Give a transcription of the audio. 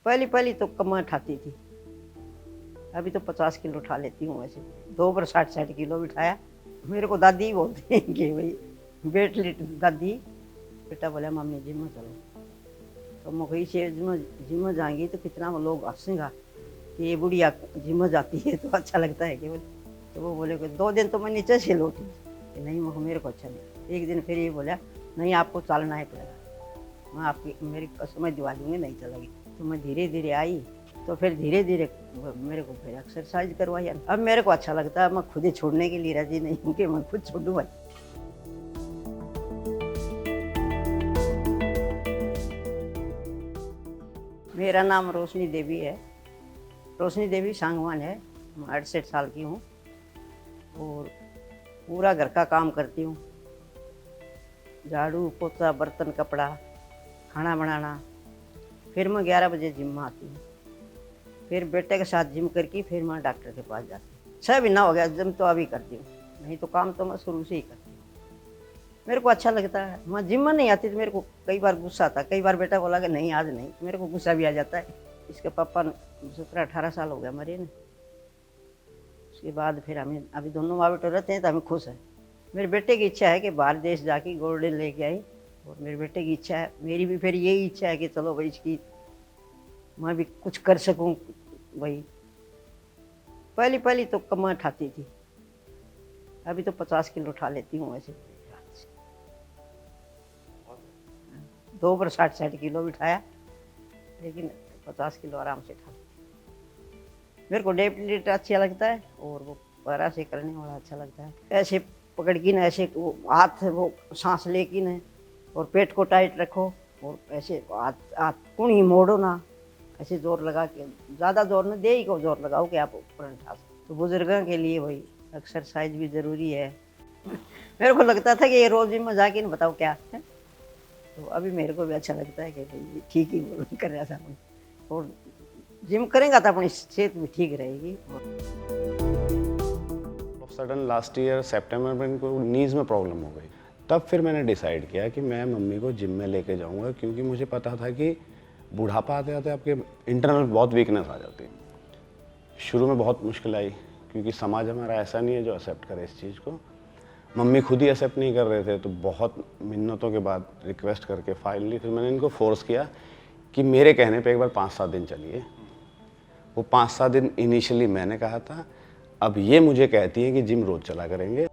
पहली पहली तो कम उठाती थी, अभी तो 50 किलो उठा लेती हूँ। वैसे 2 बार 60 किलो भी उठाया। मेरे को दादी बोलते हैं कि भाई वेट लिफ्ट दादी। बेटा बोला मम्मी जिम में चलो, तो मुझे से जिम में जाएंगी तो कितना लोग हंसेगा कि ये बुढ़िया जिम में जाती है तो अच्छा लगता है केवल। तो वो बोले कि 2 दिन तो मैं नीचे से लौटी कि नहीं मेरे को अच्छा नहीं। एक दिन फिर ये बोला नहीं आपको चलना ही पड़ेगा, मैं आपकी मेरी कसम दिवा दूँगी नहीं चलेगी। तो मैं धीरे धीरे आई, तो फिर धीरे धीरे मेरे को फिर एक्सरसाइज करवाई। अब मेरे को अच्छा लगता है, मैं खुद ही छोड़ने के लिए राजी नहीं हूँ कि मैं खुद छोड़ूँ भाई। मेरा नाम रोशनी देवी है, रोशनी देवी सांगवान है। मैं 68 साल की हूँ और पूरा घर का काम करती हूँ, झाड़ू पोछा बर्तन कपड़ा खाना बनाना। फिर मैं 11 बजे जिम में आती हूँ, फिर बेटे के साथ जिम करके फिर मैं डॉक्टर के पास जाती हूँ। 6 महीना हो गया जिम तो अभी करती हूँ, नहीं तो काम तो मैं शुरू से ही करती हूँ। मेरे को अच्छा लगता है। मैं जिम में नहीं आती तो मेरे को कई बार गुस्सा आता, कई बार बेटा बोला कि नहीं आज नहीं, मेरे को गुस्सा भी आ जाता है। इसके पापा 17-18 साल हो गया मरे ने। उसके बाद फिर हमें अभी दोनों माँ बेटे रहते हैं तो हमें खुश है। मेरे बेटे की इच्छा है कि बाहर देश जाके गोल्डन लेके आई, और मेरे बेटे की इच्छा है, मेरी भी फिर यही इच्छा है कि चलो भाई इसकी मैं भी कुछ कर सकूं। भाई पहली पहली तो कम उठाती थी, अभी तो 50 किलो उठा लेती हूँ। वैसे 2 बार 60 किलो भी उठाया, लेकिन 50 किलो आराम से उठा। मेरे को डेप्थ अच्छा लगता है और वो पैरा से करने वाला अच्छा लगता है। ऐसे पकड़ की ना, ऐसे वो हाथ वो सांस ले की ना, और पेट को टाइट रखो, और ऐसे हाथ हाथ कुणी मोड़ो ना, ऐसे जोर लगा के, ज़्यादा जोर न दे ही को जोर लगाओ कि आप ऊपर उठा सको। तो बुजुर्गों के लिए भाई एक्सरसाइज भी ज़रूरी है। मेरे को लगता था कि ये रोज़ जिम में जाके न बताओ क्या है, तो अभी मेरे को भी अच्छा लगता है कि भाई ठीक ही कर रहा था। और जिम करेंगे तो अपनी सेहत भी ठीक रहेगी। सडन लास्ट ईयर सितंबर में इनको नीज़ में प्रॉब्लम हो गई। तब फिर मैंने डिसाइड किया कि मैं मम्मी को जिम में लेके जाऊंगा, क्योंकि मुझे पता था कि बुढ़ापा आते आते आपके इंटरनल बहुत वीकनेस आ जाती है। शुरू में बहुत मुश्किल आई, क्योंकि समाज हमारा ऐसा नहीं है जो एक्सेप्ट करे इस चीज़ को। मम्मी खुद ही एक्सेप्ट नहीं कर रहे थे, तो बहुत मिन्नतों के बाद रिक्वेस्ट करके फाइनली फिर मैंने इनको फोर्स किया कि मेरे कहने पे एक बार 5-7 दिन चलिए। वो 5-7 दिन इनिशियली मैंने कहा था, अब ये मुझे कहती है कि जिम रोज़ चला करेंगे।